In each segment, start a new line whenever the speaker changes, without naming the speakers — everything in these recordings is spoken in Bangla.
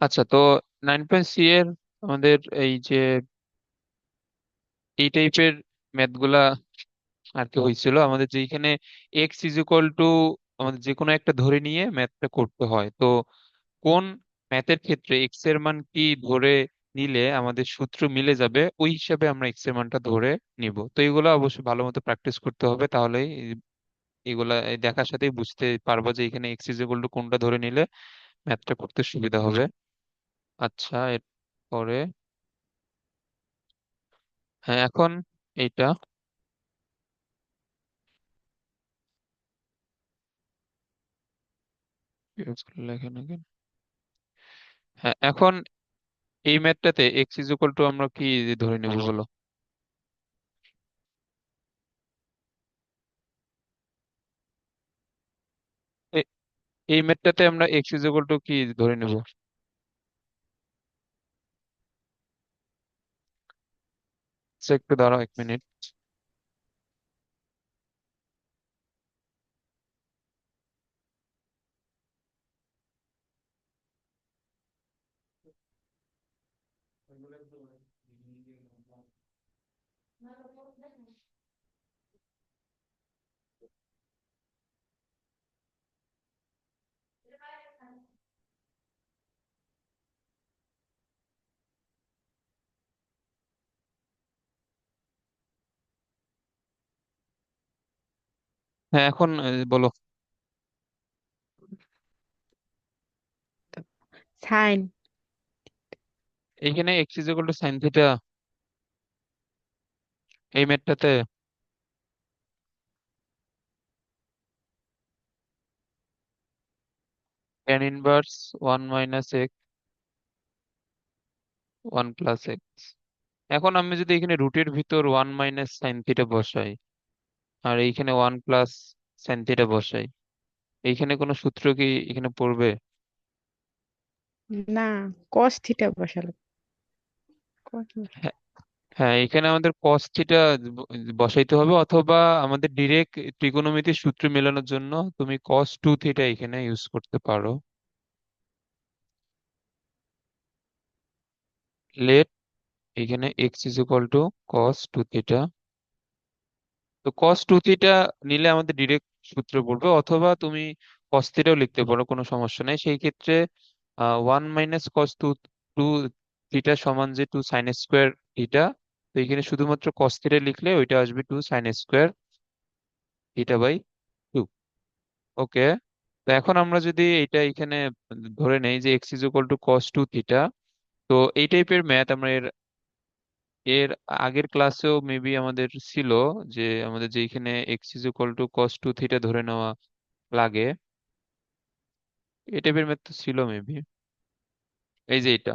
আচ্ছা, তো 9.সি এর আমাদের এই যে এই টাইপের ম্যাথ গুলা আর কি হয়েছিল আমাদের, যেখানে এক্স ইজ ইকুয়াল টু আমাদের যে কোনো একটা ধরে নিয়ে ম্যাথটা করতে হয়। তো কোন ম্যাথের ক্ষেত্রে এক্স এর মান কি ধরে নিলে আমাদের সূত্র মিলে যাবে, ওই হিসাবে আমরা এক্স এর মানটা ধরে নিব। তো এগুলো অবশ্যই ভালো মতো প্র্যাকটিস করতে হবে, তাহলেই এগুলা এই দেখার সাথেই বুঝতে পারবো যে এখানে এক্স ইজ ইকুয়াল টু কোনটা ধরে নিলে ম্যাথটা করতে সুবিধা হবে। আচ্ছা, এরপরে হ্যাঁ, এখন এইটা লেখেন again। হ্যাঁ, এখন এই ম্যাথটাতে এক্স ইজ ইকুয়াল টু আমরা কি ধরে নেব বলো? এ- এই ম্যাথটাতে আমরা এক্স ইজ ইকুয়াল টু কি ধরে নেব? আচ্ছা, একটু দাঁড়াও 1 মিনিট। হ্যাঁ, এখন বলো।
সাইন।
এইখানে x is equal two sine theta, এই ম্যাথটাতে ট্যান ইনভার্স 1 - x 1 + x। এখন আমি যদি এখানে রুটের ভিতর 1 - সাইন থিটা বসাই, আর এইখানে 1 + সাইন থিটা বসাই, এইখানে কোনো সূত্র কি এখানে পড়বে?
না, কস থিটা বসালো।
হ্যাঁ, হ্যাঁ, এখানে আমাদের cos থিটা বসাইতে হবে, অথবা আমাদের ডিরেক্ট ত্রিকোণমিতির সূত্র মেলানোর জন্য তুমি cos 2 থিটা এখানে ইউজ করতে পারো। লেট এখানে x is equal two cos 2 theta. তো cos 2 থিটা নিলে আমাদের ডিরেক্ট সূত্র পড়বে, অথবা তুমি cos থিটাও লিখতে পারো, কোনো সমস্যা নেই। সেই ক্ষেত্রে 1 - cos 2 থিটা সমান যে 2 sin² থিটা। তো এখানে শুধুমাত্র cos থিটা লিখলে ওইটা আসবে 2 sin² থিটা/2। ওকে। তো এখন আমরা যদি এটা এখানে ধরে নেই যে x is equal two cos 2 theta, তো এই টাইপের ম্যাথ আমরা এর এর আগের ক্লাসেও মেবি আমাদের ছিল, যে আমাদের যে এখানে x is equal two cos 2 theta ধরে নেওয়া লাগে, এই টাইপের ম্যাথ তো ছিল মেবি। এই যে এটা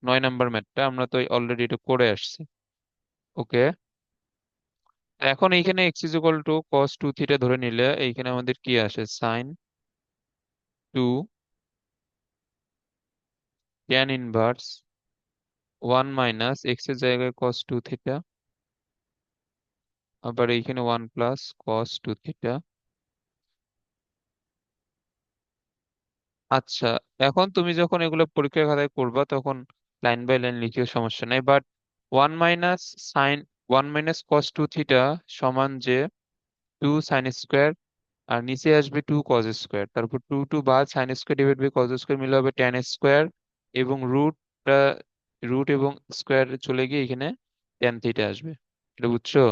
9 নাম্বার ম্যাথটা আমরা তো অলরেডি এটা করে আসছি। ওকে। এখন এইখানে x is equal two cos 2 theta ধরে নিলে এইখানে আমাদের কি আসে, sin 2 tan ইনভার্স 1 - এক্স এর জায়গায় cos 2 থিটা, আবার এইখানে 1 + cos 2 থিটা। আচ্ছা, এখন তুমি যখন এগুলো পরীক্ষার খাতায় করবা তখন লাইন বাই লাইন লিখিও, সমস্যা নাই। But one minus sign 1 - cos 2 theta সমান যে 2 sin², আর নিচে আসবে 2 cos², তারপর 2 বাদ sin² / cos² মিলে হবে tan², এবং রুট এবং স্কোয়ার চলে গিয়ে এখানে tan থিটা আসবে। এটা বুঝছো?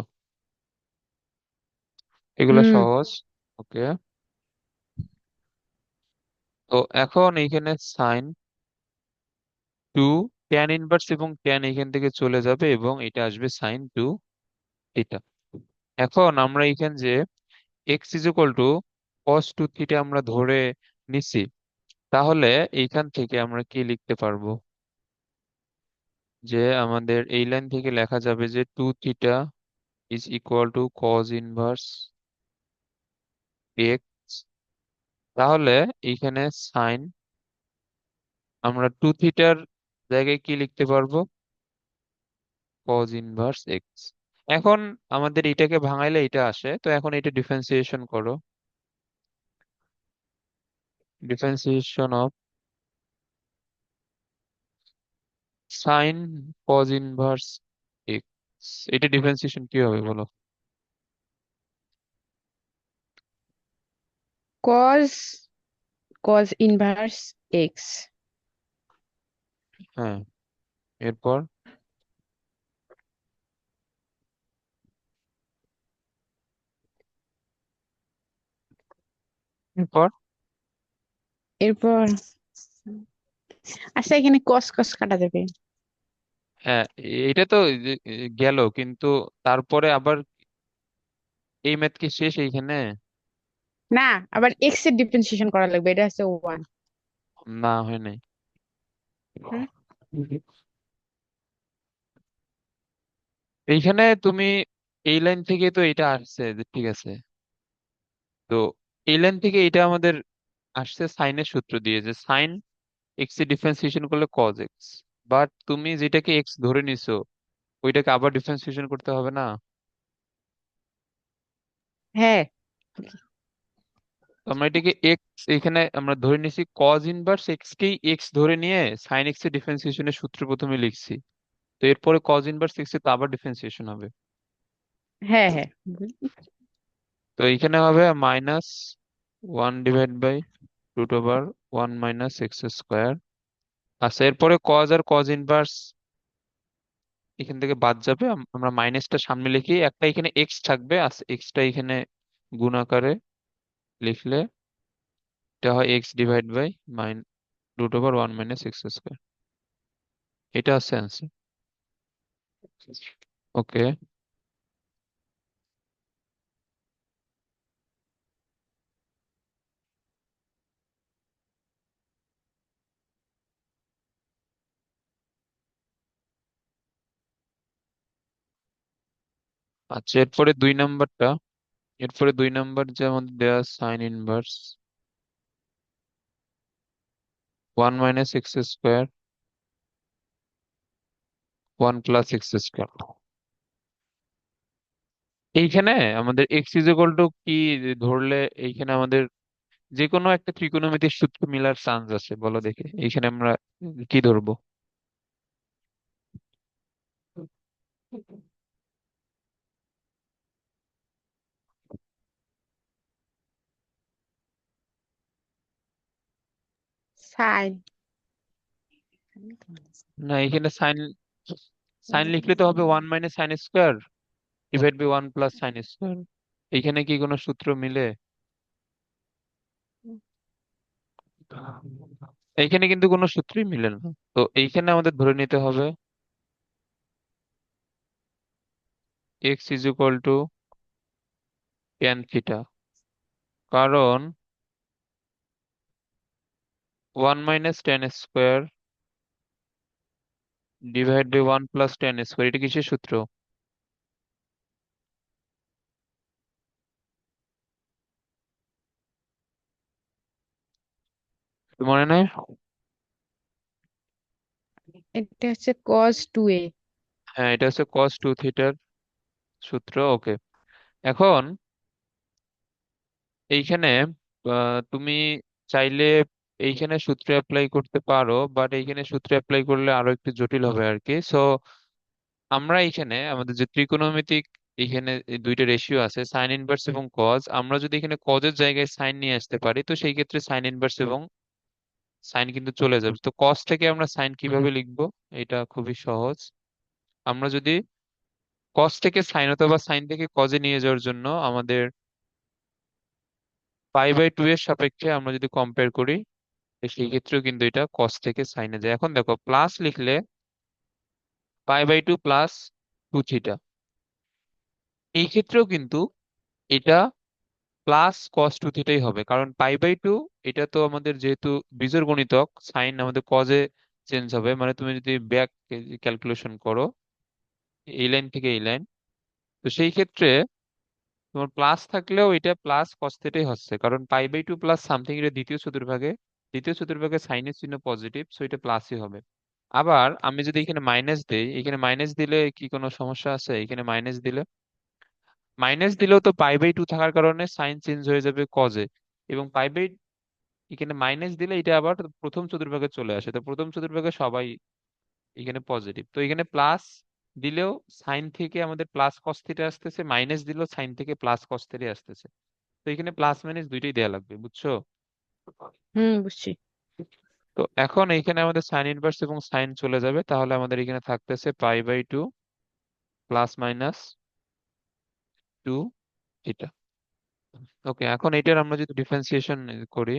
এগুলা
হুম।
সহজ। ওকে। তো এখন এইখানে টু tan ইনভার্স এবং ট্যান এখান থেকে চলে যাবে এবং এটা আসবে sin 2 থিটা। এখন আমরা এখান যে x is equal two cos 2 theta আমরা ধরে নিছি, তাহলে এইখান থেকে আমরা কি লিখতে পারবো? যে আমাদের এই লাইন থেকে লেখা যাবে যে 2 theta is equal two cos 1 x। তাহলে এইখানে সাইন আমরা 2 থিটার জায়গায় কি লিখতে পারবো? cos 1 x। এখন আমাদের এটাকে ভাঙাইলে এটা আসে, তো এখন এটা ডিফারেন্সিয়েশন করো। Differentiation of sine cos inverse x, এটা ডিফারেন্সিয়েশন কি হবে বলো?
Cos cos inverse x.
হ্যাঁ, এরপর এরপর
এরপর আচ্ছা, এখানে কস কস কাটা যাবে?
হ্যাঁ, এটা তো গেল, কিন্তু তারপরে আবার এই ম্যাথ কি শেষ এইখানে?
না, আবার এক্স এর ডিফারেন্সিয়েশন করা লাগবে, এটা হচ্ছে ওয়ান।
না, হয় নাই। এইখানে তুমি এই লাইন থেকে তো এটা আসছে যে ঠিক আছে, তো এই লাইন থেকে এটা আমাদের আসছে সাইনের সূত্র দিয়ে, যে সাইন এক্স এর ডিফারেন্সিয়েশন করলে কজ এক্স। বাট তুমি যেটাকে এক্স ধরে নিছো ওইটাকে আবার ডিফারেন্সিয়েশন করতে হবে না?
হ্যাঁ।
তো আমরা এটাকে এক্স, এখানে আমরা ধরে নিছি কজ ইনভার্স এক্স কেই এক্স ধরে নিয়ে সাইন এক্স এর ডিফারেন্সিয়েশনের সূত্র প্রথমে লিখছি। তো এরপরে কজ ইনভার্স এক্স এর তো আবার ডিফারেন্সিয়েশন হবে।
হ্যাঁ হ্যাঁ।
তো এইখানে হবে minus one divide by root over one minus x square. আচ্ছা, এরপরে কজ আর কজ ইনভার্স এখান থেকে বাদ যাবে, আমরা মাইনাসটা সামনে লিখি, একটা এখানে এক্স থাকবে, আর এক্সটা এখানে গুণ আকারে লিখলে এটা হয় x divide by minus root over one minus x square. এটা আছে অ্যান্সার। ওকে। আচ্ছা, এরপরে দুই নাম্বার যে আমাদের দেওয়া sign inverse one minus x square one plus x square. এইখানে আমাদের এক্স ইজ ইকুয়াল টু কি ধরলে এইখানে আমাদের যে কোনো একটা ত্রিকোণমিতির সূত্র মিলার চান্স আছে, বলো দেখে এইখানে আমরা কি ধরবো?
সাইন।
না, এখানে সাইন সাইন লিখলে তো হবে one minus sine square divide by one plus sine square. এইখানে কি কোনো সূত্র মিলে? এইখানে কিন্তু কোনো সূত্রই মিলে না। তো এইখানে আমাদের ধরে নিতে হবে X is equal to tan theta, কারণ one minus tan square divide by one plus tan square, এটা কিসের সূত্র? মনে নাই?
এটা হচ্ছে কজ টু এ।
হ্যাঁ, এটা হচ্ছে কস টু থিটার সূত্র। ওকে। এখন এইখানে তুমি চাইলে এইখানে সূত্র অ্যাপ্লাই করতে পারো, বাট এইখানে সূত্র অ্যাপ্লাই করলে আরো একটু জটিল হবে আর কি। সো আমরা এইখানে আমাদের যে ত্রিকোণমিতিক এখানে এই দুইটা রেশিও আছে সাইন ইনভার্স এবং কজ, আমরা যদি এখানে কজের জায়গায় সাইন নিয়ে আসতে পারি তো সেই ক্ষেত্রে সাইন ইনভার্স এবং সাইন কিন্তু চলে যাবে। তো কজ থেকে আমরা সাইন কিভাবে লিখবো? এটা খুবই সহজ। আমরা যদি কজ থেকে সাইন অথবা সাইন থেকে কজে নিয়ে যাওয়ার জন্য আমাদের পাই বাই টু এর সাপেক্ষে আমরা যদি কম্পেয়ার করি তো সেই ক্ষেত্রেও কিন্তু এটা কস থেকে সাইনে যায়। এখন দেখো প্লাস লিখলে pi by two plus two theta, এই ক্ষেত্রেও কিন্তু এটা প্লাস কস টু থিটাই হবে, কারণ পাই বাই টু এটা তো আমাদের যেহেতু বিজোড় গণিতক, সাইন আমাদের কজে চেঞ্জ হবে, মানে তুমি যদি ব্যাক ক্যালকুলেশন করো এই লাইন থেকে এই লাইন, তো সেই ক্ষেত্রে তোমার প্লাস থাকলেও এটা প্লাস কস থিটাই হচ্ছে, কারণ pi by two plus something এটা দ্বিতীয় চতুর্ভাগে সাইনের চিহ্ন পজিটিভ, সো এটা প্লাসই হবে। আবার আমি যদি এখানে মাইনাস দেই, এখানে মাইনাস দিলে কি কোনো সমস্যা আছে? এখানে মাইনাস দিলেও তো পাই বাই টু থাকার কারণে সাইন চেঞ্জ হয়ে যাবে কজে, এবং পাই বাই এখানে মাইনাস দিলে এটা আবার প্রথম চতুর্ভাগে চলে আসে, তো প্রথম চতুর্ভাগে সবাই এখানে পজিটিভ, তো এখানে প্লাস দিলেও সাইন থেকে আমাদের প্লাস কস থিটা আসতেছে, মাইনাস দিলেও সাইন থেকে প্লাস কস থিটা আসতেছে। তো এখানে প্লাস মাইনাস দুইটাই দেয়া লাগবে, বুঝছো?
হুম, বুঝছি।
তো এখন এইখানে আমাদের সাইন ইনভার্স এবং সাইন চলে যাবে, তাহলে আমাদের এখানে থাকতেছে পাই/2 প্লাস মাইনাস 2 থিটা। ওকে, এখন এটার আমরা যদি ডিফারেন্সিয়েশন করি,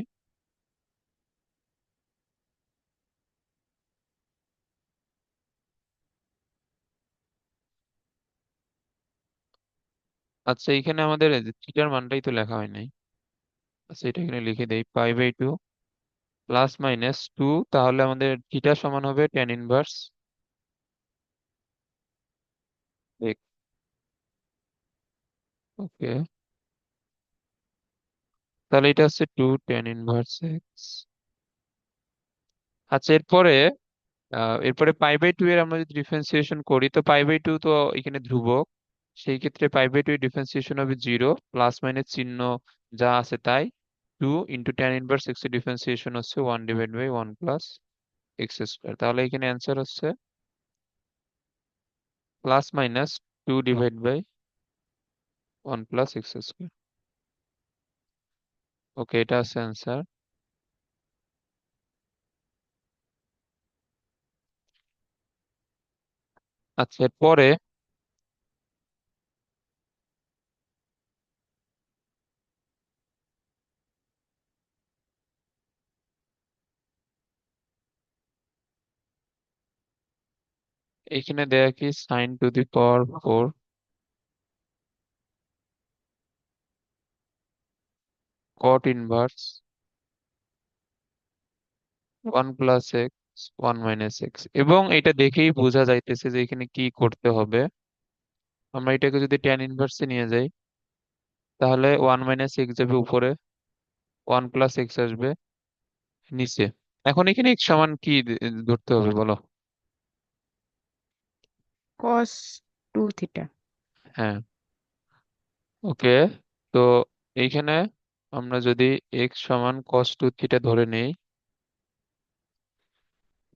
আচ্ছা এখানে আমাদের থিটার মানটাই তো লেখা হয় নাই। আচ্ছা এটা এখানে লিখে দেই, পাই/2 প্লাস মাইনাস 2, তাহলে আমাদের থিটা সমান হবে টেন ইনভার্স এক্স। ওকে, তাহলে এটা হচ্ছে 2 tan−1 x। আচ্ছা এরপরে এরপরে পাই/2 এর আমরা যদি ডিফারেন্সিয়েশন করি, তো পাই/2 তো এখানে ধ্রুবক, সেই ক্ষেত্রে পাই/2 এর ডিফারেন্সিয়েশন হবে 0, প্লাস মাইনাস চিহ্ন যা আছে তাই। 2 × tan−1 x এর ডিফারেন্সিয়েশন হচ্ছে 1/1 প্লাস x স্কোয়ার, তাহলে এখানে অ্যান্সার হচ্ছে +-2/1 প্লাস x স্কোয়ার। ওকে, এটা আছে অ্যান্সার। আচ্ছা এরপরে এখানে দেয়া কি sin⁴ cot 1 + x 1 - x, এবং এটা দেখেই বোঝা যাইতেছে যে এখানে কি করতে হবে। আমরা এটাকে যদি ট্যান ইনভার্সে নিয়ে যাই, তাহলে 1 - x যাবে উপরে, 1 + x আসবে নিচে। এখন এখানে x সমান কি ধরতে হবে বলো?
cos 2 theta.
হ্যাঁ, ওকে। তো এইখানে আমরা যদি x সমান cos 2 থিটা ধরে নেই,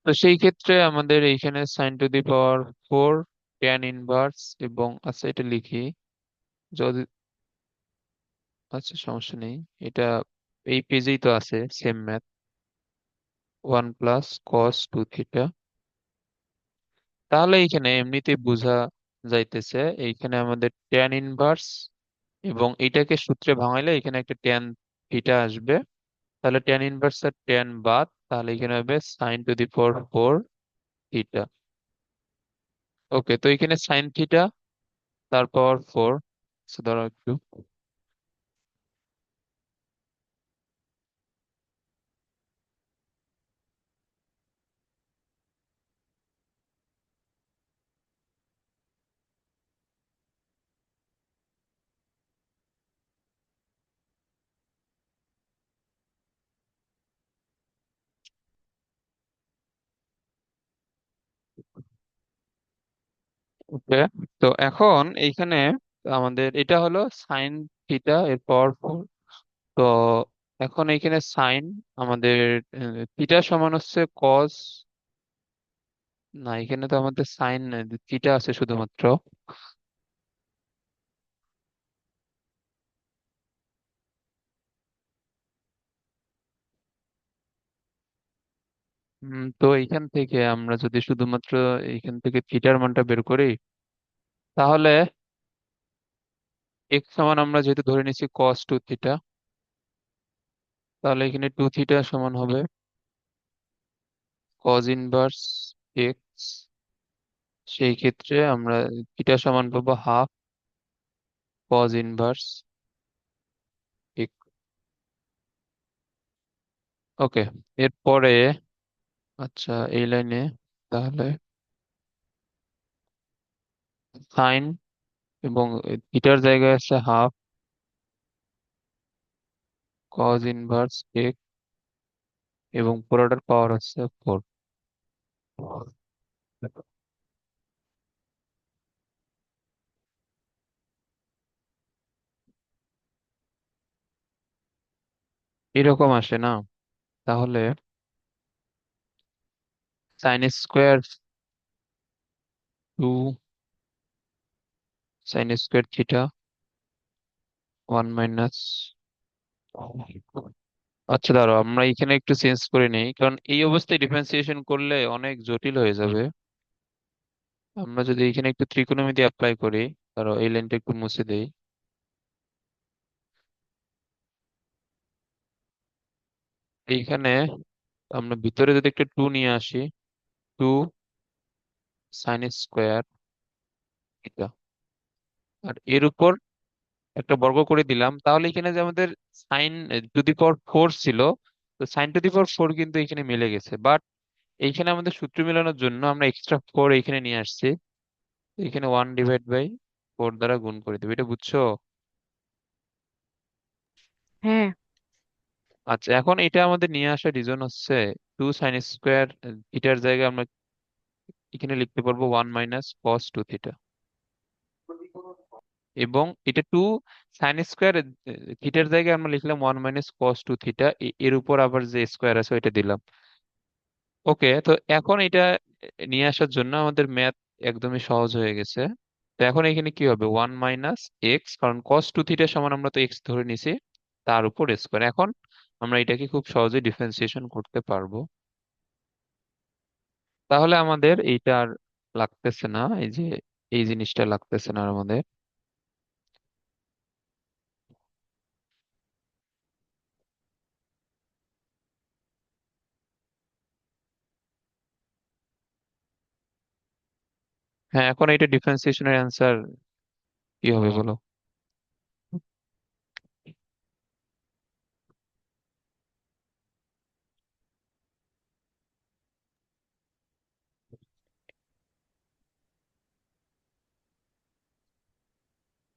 তো সেই ক্ষেত্রে আমাদের এইখানে sin⁴ ট্যান ইনভার্স, এবং আচ্ছা এটা লিখি যদি, আচ্ছা সমস্যা নেই, এটা এই পেজেই তো আছে সেম ম্যাথ, 1 + cos 2 থিটা। তাহলে এইখানে এমনিতেই বোঝা যাইতেছে এইখানে আমাদের ট্যান ইনভার্স, এবং এটাকে সূত্রে ভাঙাইলে এখানে একটা ট্যান থিটা আসবে। তাহলে ট্যান ইনভার্স আর ট্যান বাদ, তাহলে এখানে হবে sin⁴ থিটা। ওকে, তো এখানে সাইন থিটা, তারপর 4, ধরো একটু, ওকে। তো এখন এইখানে আমাদের এটা হলো সাইন থিটা, এরপর 4। তো এখন এইখানে সাইন আমাদের থিটা সমান হচ্ছে কস, না এখানে তো আমাদের সাইন থিটা আছে শুধুমাত্র। তো এইখান থেকে আমরা যদি শুধুমাত্র এইখান থেকে থিটার মানটা বের করি, তাহলে এক্স সমান আমরা যেহেতু ধরে নিচ্ছি cos 2 থিটা, তাহলে এখানে 2 থিটা সমান হবে cos 1 x। সেই ক্ষেত্রে আমরা থিটা সমান পাবো হাফ cos 1 x। ওকে, এরপরে আচ্ছা এই লাইনে তাহলে সাইন, এবং থিটার জায়গায় আছে হাফ cos 1 x, এবং পুরোটার পাওয়ার হচ্ছে 4। এরকম আসে না? তাহলে সাইন স্কোয়ার 2 sin² θ 1 মাইনাস। আচ্ছা দাঁড়াও, আমরা এখানে একটু চেঞ্জ করে নেই, কারণ এই অবস্থায় ডিফারেন্সিয়েশন করলে অনেক জটিল হয়ে যাবে। আমরা যদি এখানে একটু ত্রিকোণমিতি অ্যাপ্লাই করি, ধরো এই লাইনটা একটু মুছে দেই। এইখানে আমরা ভিতরে যদি একটা 2 নিয়ে আসি, 2 sin² θ, আর এর উপর একটা বর্গ করে দিলাম, তাহলে এখানে যে আমাদের sin টু দি পাওয়ার 4 ছিল, তো sin টু দি পাওয়ার 4 কিন্তু এখানে মিলে গেছে। বাট এইখানে আমাদের সূত্র মেলানোর জন্য আমরা এক্সট্রা 4 এখানে নিয়ে আসছি। তো এখানে 1/4 দ্বারা গুণ করে দেবো, এটা বুঝছো?
হ্যাঁ।
আচ্ছা, এখন এটা আমাদের নিয়ে আসার রিজন হচ্ছে 2 sin² θ জায়গায় আমরা এখানে লিখতে পারবো 1 - cos 2 θ। এবং এটা 2 sin² θ জায়গায় আমরা লিখলাম 1 - cos 2 θ, এর উপর আবার যে স্কোয়ার আছে ওইটা দিলাম। ওকে, তো এখন এটা নিয়ে আসার জন্য আমাদের ম্যাথ একদমই সহজ হয়ে গেছে। তো এখন এখানে কি হবে, 1 - x, কারণ cos 2 θ সমান আমরা তো এক্স ধরে নিছি, তার উপর স্কোয়ার। এখন আমরা এটাকে খুব সহজে ডিফারেন্সিয়েশন করতে পারবো। তাহলে আমাদের এইটা আর লাগতেছে না, এই যে এই জিনিসটা লাগতেছে না আর আমাদের। হ্যাঁ, এখন এটা ডিফারেন্সিয়েশনের অ্যান্সার কি হবে বলো?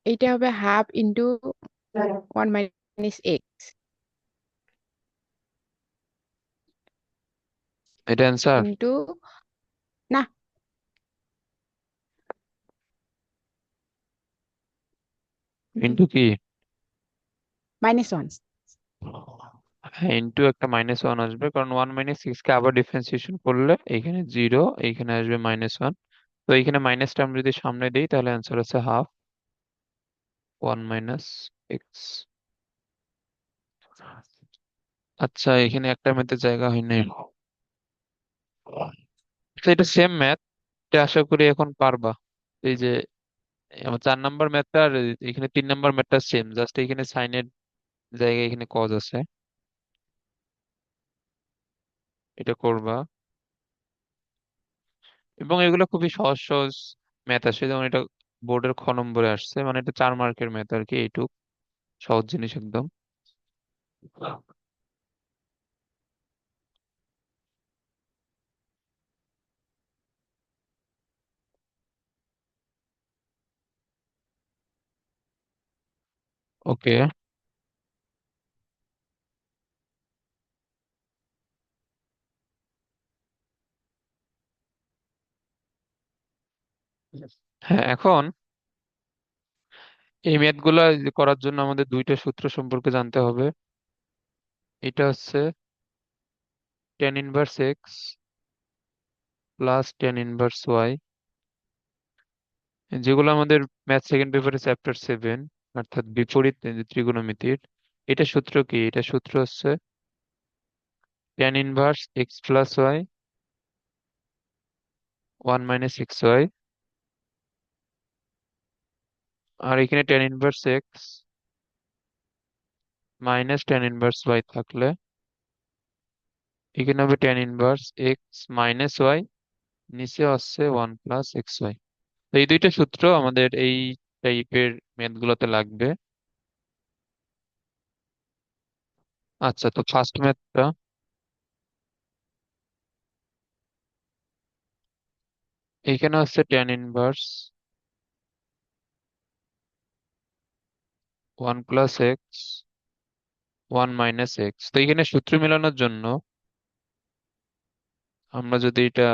এইটা হবে হাফ ইন্টু 1 - x
এটা অ্যান্সার?
ইন্টু, না,
ইন্টু কি?
-1।
হ্যাঁ, ইন্টু একটা -1 আসবে, কারণ 1 - 6 কে আবার ডিফারেন্সিয়েশন করলে এখানে 0, এইখানে আসবে -1। তো এইখানে মাইনাসটা আমরা যদি সামনে দিই, তাহলে অ্যান্সার আছে হাফ 1 - x। আচ্ছা, এখানে একটা ম্যাথের জায়গা হয় নাই। তো এটা সেম ম্যাথ, এটা আশা করি এখন পারবা। এই যে আমার 4 নাম্বার ম্যাথটা আর এখানে 3 নাম্বার ম্যাথটা সেম, জাস্ট এখানে সাইনের জায়গায় এখানে কজ আছে। এটা করবা, এবং এগুলো খুবই সহজ সহজ ম্যাথ আসে, যেমন এটা বোর্ডের খ নম্বরে আসছে, মানে এটা 4 মার্কের ম্যাথ আর কি, এইটুক সহজ জিনিস একদম। ওকে। হ্যাঁ, এখন এই ম্যাথ গুলা করার জন্য আমাদের দুইটা সূত্র সম্পর্কে জানতে হবে। এটা হচ্ছে tan−1x প্লাস tan−1y, যেগুলো আমাদের ম্যাথ সেকেন্ড পেপারে চ্যাপ্টার 7, অর্থাৎ বিপরীত ত্রিকোণমিতির। এটা সূত্র কি? এটা সূত্র হচ্ছে tan−1x+y 1 - xy, আর এখানে tan−1x মাইনাস tan−1y থাকলে এখানে হবে tan−1x - y, নিচে আসছে 1 + xy। তো এই দুইটা সূত্র আমাদের এই টাইপের ম্যাথ গুলোতে লাগবে। আচ্ছা, তো ফার্স্ট ম্যাথটা এখানে হচ্ছে tan−1 1 + x 1 - x। তো এখানে সূত্র মেলানোর জন্য আমরা যদি এটা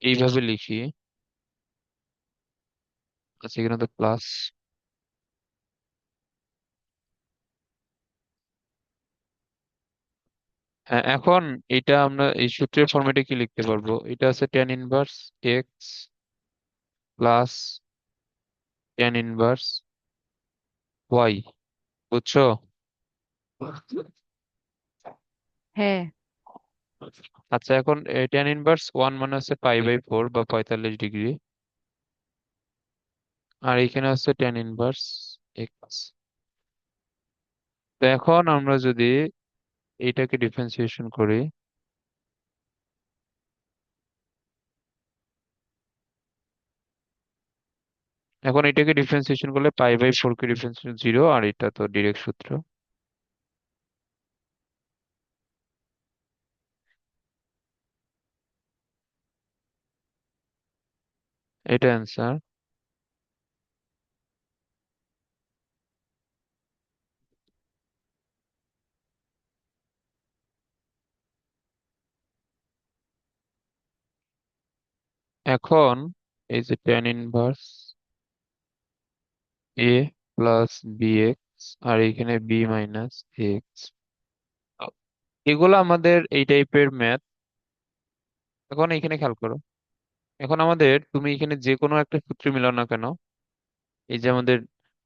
এইভাবে লিখি, আচ্ছা এখানে তো প্লাস, হ্যাঁ, এখন এটা আমরা এই সূত্রের ফরম্যাটে কি লিখতে পারবো? এটা আছে tan inverse x plus tan inverse y, বুঝছো?
হ্যাঁ।
আচ্ছা, এখন ট্যান ইনভার্স ওয়ান মানে হচ্ছে পাই/4 বা 45 ডিগ্রি, আর এখানে হচ্ছে ট্যান ইনভার্স এক্স। তো এখন আমরা যদি এটাকে ডিফারেন্সিয়েশন করি, এখন এটাকে ডিফারেন্সিয়েশন করলে পাই/4 কে ডিফারেন্সিয়েশন 0, আর এটা তো ডিরেক্ট সূত্র। এটা অ্যান্সার। এখন এই যে tan inverse A plus B X, আর এখানে বি মাইনাস এক্স, এগুলো আমাদের এই টাইপের ম্যাথ। এখন এখানে খেয়াল করো, এখন আমাদের তুমি এখানে যে কোনো একটা সূত্র মিলাও না কেন, এই যে আমাদের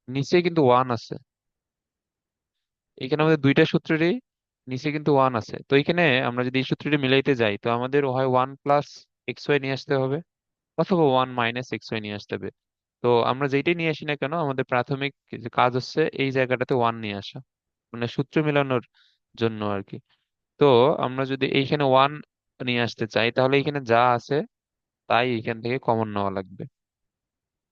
নিচে কিন্তু ওয়ান আছে, এখানে আমাদের দুইটা সূত্রেরই নিচে কিন্তু ওয়ান আছে। তো এখানে আমরা যদি এই সূত্রটি মিলাইতে যাই, তো আমাদের হয় ওয়ান প্লাস এক্স ওয়াই নিয়ে আসতে হবে, অথবা ওয়ান মাইনাস এক্স ওয়াই নিয়ে আসতে হবে। তো আমরা যেইটাই নিয়ে আসি না কেন, আমাদের প্রাথমিক যে কাজ হচ্ছে এই জায়গাটাতে ওয়ান নিয়ে আসা, মানে সূত্র মিলানোর জন্য আর কি। তো আমরা যদি এইখানে ওয়ান নিয়ে আসতে চাই, তাহলে এখানে যা আছে তাই এখান থেকে কমন নেওয়া লাগবে।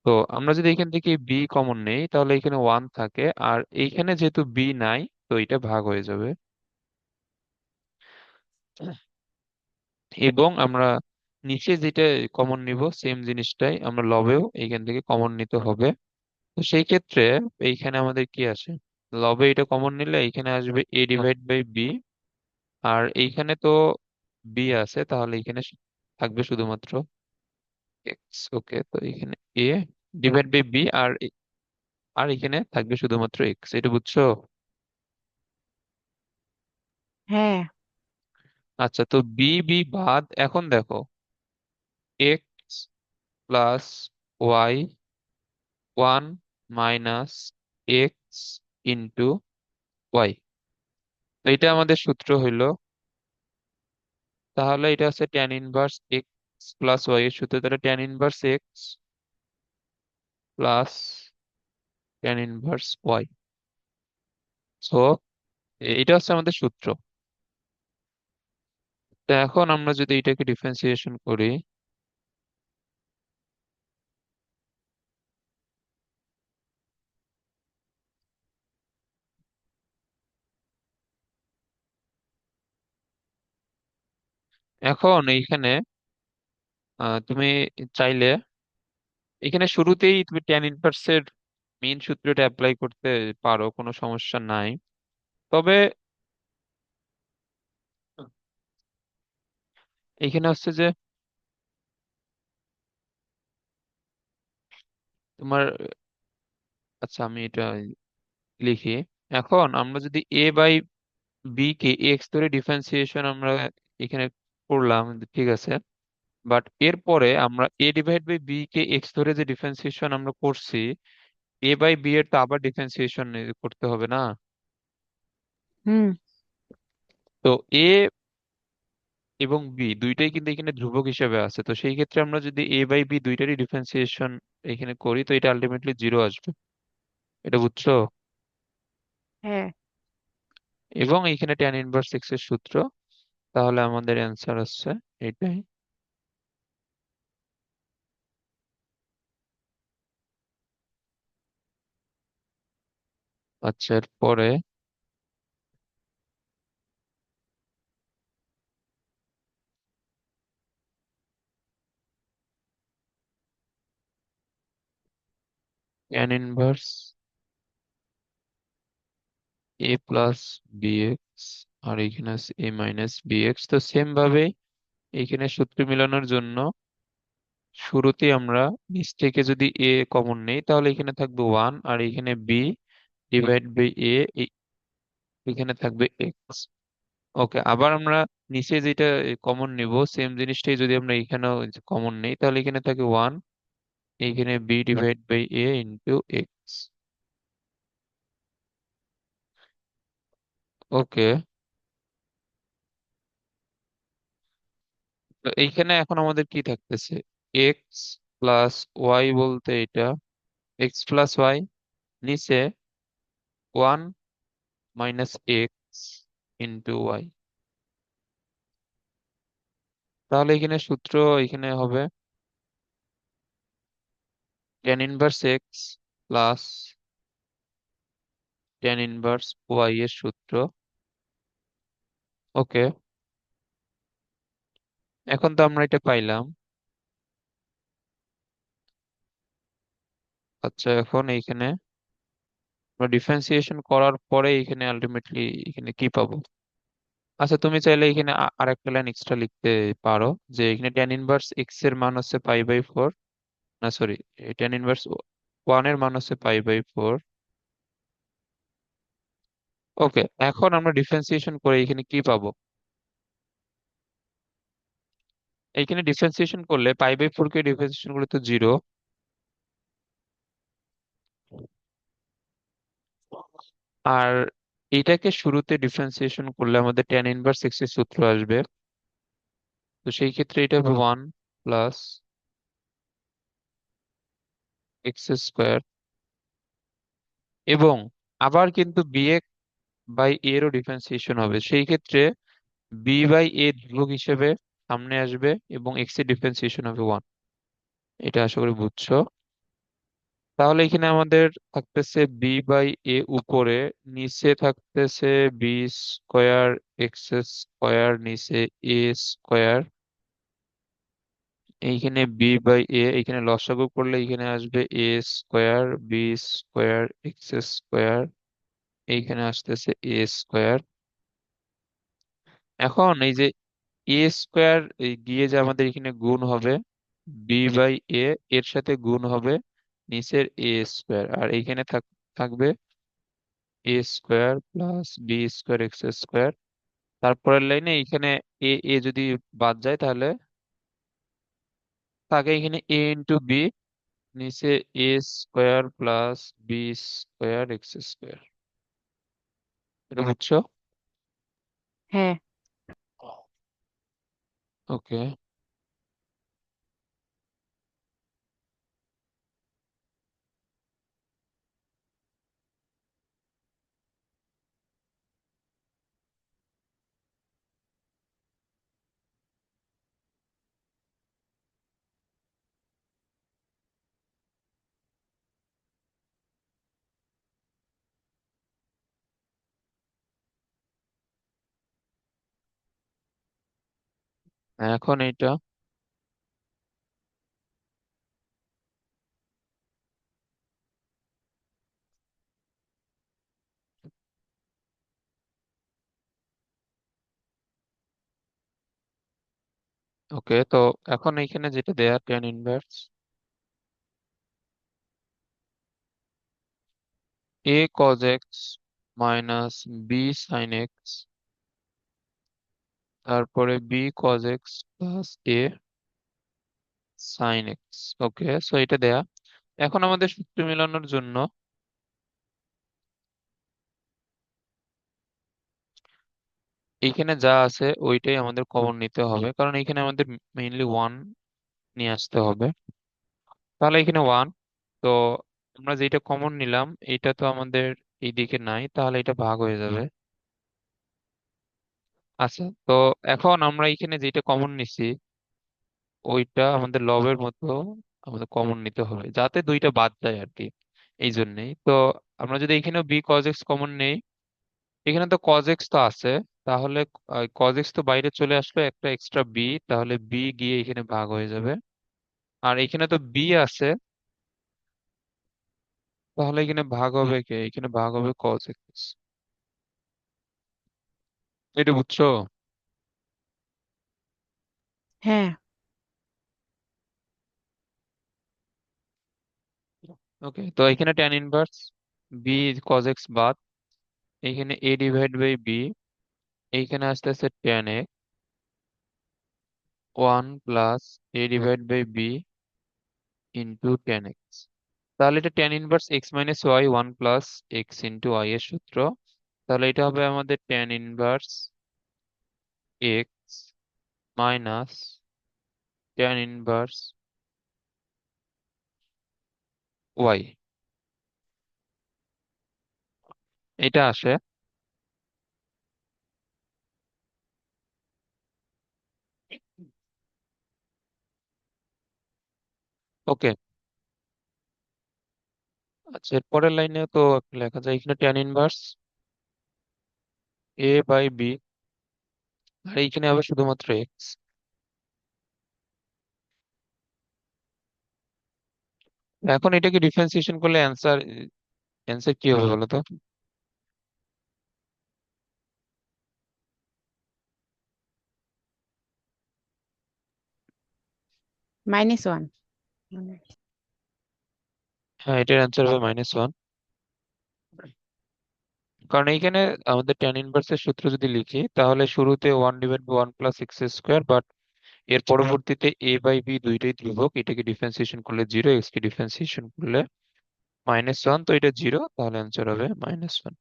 তো আমরা যদি এখান থেকে বি কমন নেই, তাহলে এখানে ওয়ান থাকে, আর এইখানে যেহেতু বি নাই, তো এটা ভাগ হয়ে যাবে। এবং আমরা নিচে যেটা কমন নিব, সেম জিনিসটাই আমরা লবেও এইখান থেকে কমন নিতে হবে। তো সেই ক্ষেত্রে এইখানে আমাদের কি আসে, লবে এটা কমন নিলে এইখানে আসবে a/b, আর এইখানে তো বি আছে, তাহলে এখানে থাকবে শুধুমাত্র এক্স। ওকে, তো এখানে a/b, আর আর এখানে থাকবে শুধুমাত্র এক্স, এটা বুঝছো?
হ্যাঁ।
আচ্ছা, তো বি বি বাদ, এখন দেখো x plus y, one minus x into y, এটা আমাদের সূত্র হইলো। তাহলে এটা হচ্ছে tan inverse x plus y এর সূত্র, তাহলে tan inverse x plus tan inverse y. So এটা হচ্ছে আমাদের সূত্র। তো এখন আমরা যদি এটাকে ডিফারেন্সিয়েশন করি, এখন এইখানে তুমি চাইলে এখানে শুরুতেই তুমি ট্যান ইনভার্সের মেইন সূত্রটা অ্যাপ্লাই করতে পারো, কোনো সমস্যা নাই। তবে এখানে হচ্ছে যে তোমার, আচ্ছা আমি এটা লিখি। এখন আমরা যদি a/b কে এক্স ধরে ডিফারেন্সিয়েশন আমরা এখানে করলাম, ঠিক আছে, বাট এরপরে আমরা a/b কে এক্স ধরে যে ডিফারেন্সিয়েশন আমরা করছি, a/b এর তো আবার ডিফারেন্সিয়েশন করতে হবে না?
হুম।
তো a এবং বি দুইটাই কিন্তু এখানে ধ্রুবক হিসেবে আছে, তো সেই ক্ষেত্রে আমরা যদি a/b দুইটারই ডিফারেন্সিয়েশন এখানে করি, তো এটা আলটিমেটলি জিরো আসবে, এটা বুঝছো?
হ্যাঁ।
এবং এখানে ট্যান ইনভার্স এক্স এর সূত্র, তাহলে আমাদের অ্যান্সার হচ্ছে এটাই। আচ্ছা, এরপরে tan inverse A plus B X, আর এখানে আছে এ মাইনাস বি এক্স। তো সেম ভাবে এখানে সূত্র মিলানোর জন্য শুরুতেই আমরা নিচ থেকে যদি এ কমন নেই, তাহলে এখানে থাকবে ওয়ান, আর এখানে বি ডিভাইড বাই এ, এখানে থাকবে এক্স। ওকে, আবার আমরা নিচে যেটা কমন নিব, সেম জিনিসটাই যদি আমরা এখানেও কমন নেই, তাহলে এখানে থাকে ওয়ান, এইখানে B divide by A into X. Okay, তো এইখানে এখন আমাদের কি থাকতেছে, এক্স প্লাস ওয়াই বলতে এটা, এক্স প্লাস ওয়াই, নিচে one minus x into y. তাহলে এখানে সূত্র এখানে হবে tan inverse x plus tan inverse y এর সূত্র। ওকে, এখন তো আমরা এটা পাইলাম। আচ্ছা, এখন এইখানে আমরা ডিফারেন্সিয়েশন করার পরে এখানে আলটিমেটলি এখানে কি পাবো? আচ্ছা, তুমি চাইলে এখানে আরেকটা লাইন এক্সট্রা লিখতে পারো, যে এখানে টেন ইনভার্স এক্স এর মান হচ্ছে পাই বাই ফোর, না সরি, টেন ইনভার্স ওয়ান এর মান হচ্ছে পাই বাই ফোর। ওকে, এখন আমরা ডিফারেন্সিয়েশন করে এখানে কি পাবো? এইখানে ডিফারেন্সিয়েশন করলে পাই বাই ফোর কে ডিফারেন্সিয়েশন করলে তো জিরো। আর এটাকে শুরুতে ডিফারেন্সিয়েশন করলে আমাদের টেন ইনভার্স এক্স এর সূত্র আসবে। তো সেই ক্ষেত্রে এটা হবে ওয়ান প্লাস এক্স স্কোয়ার, এবং আবার কিন্তু বি এক্স বাই এরও ডিফারেন্সিয়েশন হবে। সেই ক্ষেত্রে বি বাই এ ধ্রুবক হিসেবে সামনে আসবে এবং এক্স এর ডিফারেন্সিয়েশন হবে ওয়ান। এটা আশা করি বুঝছো। তাহলে এখানে আমাদের থাকতেছে বি বাই এ উপরে, নিচে থাকতেছে বি স্কোয়ার এক্স স্কোয়ার, নিচে এ স্কোয়ার। এইখানে বি বাই এ, এখানে লসাগু করলে এখানে আসবে A square B square X square, এইখানে আসতেছে এ স্কোয়ার। এখন এই যে এ স্কোয়ার গিয়ে যে আমাদের এখানে গুণ হবে বি বাই এ, এর সাথে গুণ হবে নিচের এ স্কোয়ার, আর এইখানে থাকবে A square plus B square X square. তারপরের লাইনে এখানে এ এ যদি বাদ যায় তাহলে থাকে এখানে এ ইন্টু বি, নিচে A square plus B square X square. এটা বুঝছো?
হ্যাঁ।
ওকে, এখন এটা, ওকে, তো এখন এইখানে যেটা দেয়া tan inverse a cos x minus b sine x, তারপরে b cos x plus a sine x. Okay, so এটা দেয়া। এখন আমাদের সূত্র মেলানোর জন্য এইখানে যা আছে ওইটাই আমাদের কমন নিতে হবে, কারণ এখানে আমাদের মেইনলি ওয়ান নিয়ে আসতে হবে। তাহলে এখানে ওয়ান, তো আমরা যেটা কমন নিলাম এটা তো আমাদের এইদিকে নাই, তাহলে এটা ভাগ হয়ে যাবে। আচ্ছা, তো এখন আমরা এখানে যেটা কমন নিছি ওইটা আমাদের লবের মতো আমাদের কমন নিতে হবে, যাতে দুইটা বাদ যায় আর কি। এই জন্যই তো আমরা যদি এখানেও বি কজ এক্স কমন নেই, এখানে তো কজ এক্স তো আছে, তাহলে কজ এক্স তো বাইরে চলে আসলো, একটা এক্সট্রা বি, তাহলে বি গিয়ে এখানে ভাগ হয়ে যাবে। আর এখানে তো বি আছে, তাহলে এখানে ভাগ হবে কে, এখানে ভাগ হবে কজ এক্স। এটা বুঝছো?
হ্যাঁ।
ওকে, তো এখানে tan inverse b cos x বাদ, এখানে এ ডিভাইড বাই বি এইখানে আসতে আছে tan x one plus a divide by b into tan x. তাহলে এটা tan inverse x minus y one plus x into y এর সূত্র। তাহলে এটা হবে আমাদের tan inverse x minus tan inverse y, এটা আসে। ওকে, আচ্ছা এর পরের লাইনে তো লেখা যায় এখানে tan inverse A by B, আর এইখানে হবে শুধুমাত্র এক্স। এখন এটাকে ডিফারেন্সিয়েশন করলে অ্যান্সার অ্যান্সার কি হবে বলো তো?
-1।
হ্যাঁ, এটার অ্যান্সার হবে -1। কারণ এইখানে আমাদের ট্যান ইনভার্সের সূত্র যদি লিখি তাহলে শুরুতে one divide by one plus x square, but এর পরবর্তীতে এ বাই বি দুইটাই ধ্রুবক, এটাকে ডিফারেন্সিয়েশন করলে জিরো, এক্স কে ডিফারেন্সিয়েশন করলে -1, তো এটা জিরো, তাহলে অ্যান্সার হবে -1।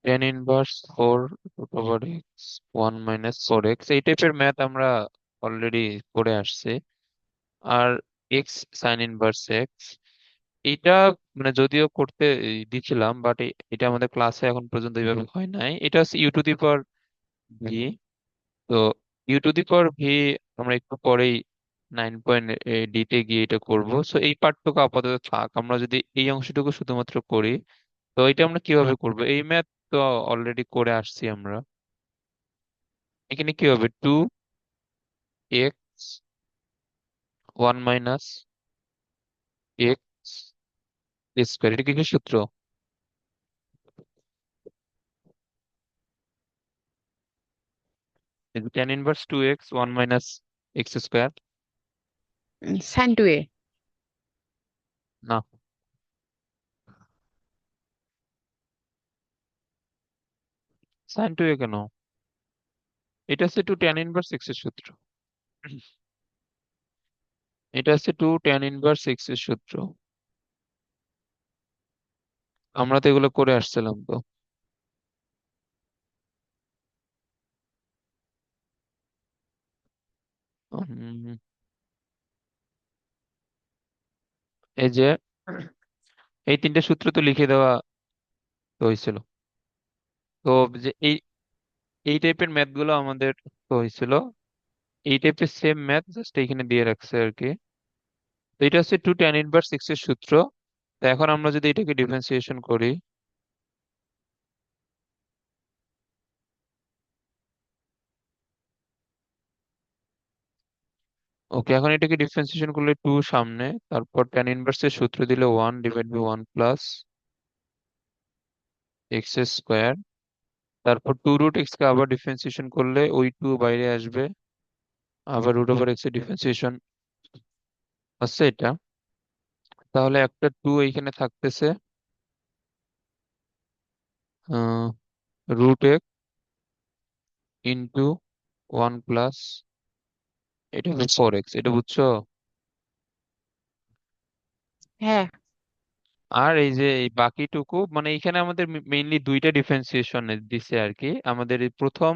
Tan inverse four root over x one minus four x, এই টাইপের ম্যাথ আমরা অলরেডি করে আসছি। আর এক্স সাইন ইনভার্স এক্স, এটা মানে যদিও করতে দিছিলাম, বাট এটা আমাদের ক্লাসে এখন পর্যন্ত এইভাবে হয় নাই। এটা হচ্ছে U to the power V. তো U to the power V আমরা একটু পরেই 9 ডিতে গিয়ে এটা করব। সো এই পার্টটুকু আপাতত থাক, আমরা যদি এই অংশটুকু শুধুমাত্র করি। তো এটা আমরা কিভাবে করব? এই ম্যাথ তো অলরেডি করে আসছি আমরা। এখানে কি হবে? Two x one minus x square, এটা কি কি সূত্র? Tan inverse two x one minus x square.
sin 2a।
না, সাইন টু এ কেন? এটা হচ্ছে টু ট্যান ইনভার্স এক্স এর সূত্র। এটা হচ্ছে টু ট্যান ইনভার্স এক্স এর সূত্র। আমরা তো এগুলো করে আসছিলাম তো। উম, এই যে এই তিনটে সূত্র তো লিখে দেওয়া তো হয়েছিল। তো যে এই টাইপের ম্যাথ গুলো আমাদের তো হয়েছিল, এই টাইপের সেম ম্যাথ জাস্ট এখানে দিয়ে রাখছে আর কি। তো এটা হচ্ছে টু ট্যান ইনভার্স এক্স এর সূত্র। তো এখন আমরা যদি এটাকে ডিফারেন্সিয়েশন করি, ওকে, এখন এটাকে ডিফারেন্সিয়েশন করলে টু সামনে, তারপর ট্যান ইনভার্স এর সূত্র দিলে one divide by one plus x square, তারপর টু রুট এক্স কে আবার ডিফারেন্সিয়েশন করলে ওই টু বাইরে আসবে, আবার রুট ওভার এক্স এর ডিফারেন্সিয়েশন আছে এটা। তাহলে একটা টু এইখানে থাকতেছে, root x into one plus, এটা হবে ফোর এক্স, এটা বুঝছো?
হ্যাঁ।
আর এই যে এই বাকিটুকু মানে এখানে আমাদের মেইনলি দুইটা ডিফারেন্সিয়েশন দিছে আর কি। আমাদের এই প্রথম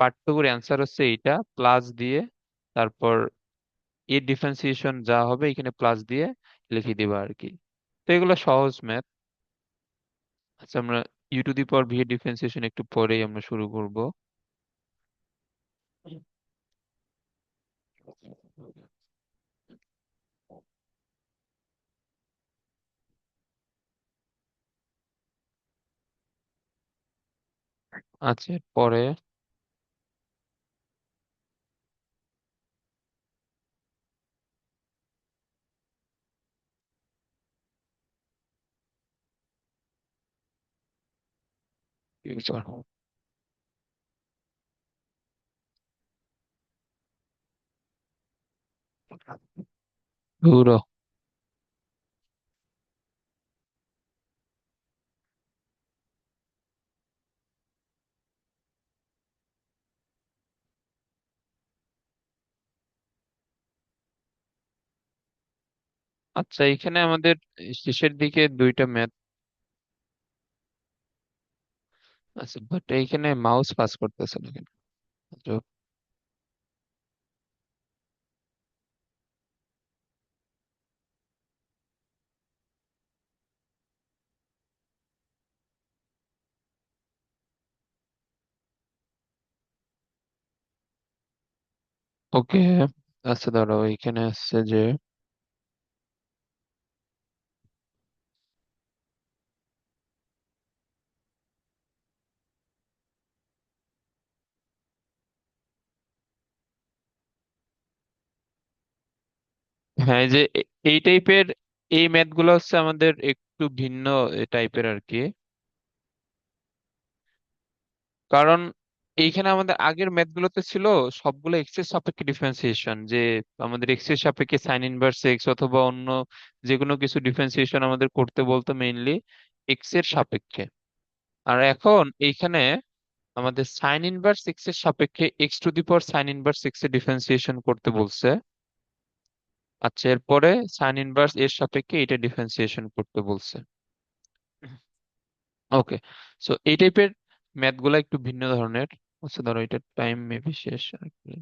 পার্টটুকুর অ্যান্সার হচ্ছে এইটা প্লাস দিয়ে, তারপর এর ডিফারেন্সিয়েশন যা হবে এখানে প্লাস দিয়ে লিখে দিবা আর কি। তো এগুলো সহজ ম্যাথ। আচ্ছা, আমরা u to the power v এর ডিফারেন্সিয়েশন একটু পরেই আমরা শুরু করব। আচ্ছা পরে কি করব? ধুরো। আচ্ছা, এখানে আমাদের শেষের দিকে দুইটা ম্যাথ আছে, বাট এইখানে মাউস পাস করতেছে না কেন? ওকে। আচ্ছা ধরো এখানে আসছে যে, হ্যাঁ, এই যে এই টাইপের এই ম্যাথ গুলো হচ্ছে আমাদের একটু ভিন্ন টাইপের আর কি। কারণ এইখানে আমাদের আগের ম্যাথ গুলোতে ছিল সবগুলো এক্স এর সাপেক্ষে ডিফারেন্সিয়েশন, যে আমাদের এক্স এর সাপেক্ষে সাইন ইনভার্স এক্স অথবা অন্য যে কোনো কিছু ডিফারেন্সিয়েশন আমাদের করতে বলতো মেইনলি এক্স এর সাপেক্ষে। আর এখন এইখানে আমাদের সাইন ইনভার্স এক্স এর সাপেক্ষে x two the power sine inverse x এর ডিফারেন্সিয়েশন করতে বলছে। আচ্ছা, এরপরে সাইন ইনভার্স এর সাপেক্ষে এটা ডিফারেন্সিয়েশন করতে বলছে। ওকে। সো এই টাইপের ম্যাথ গুলা একটু ভিন্ন ধরনের। আচ্ছা ধরো এটা টাইম মেবি শেষ আর কি।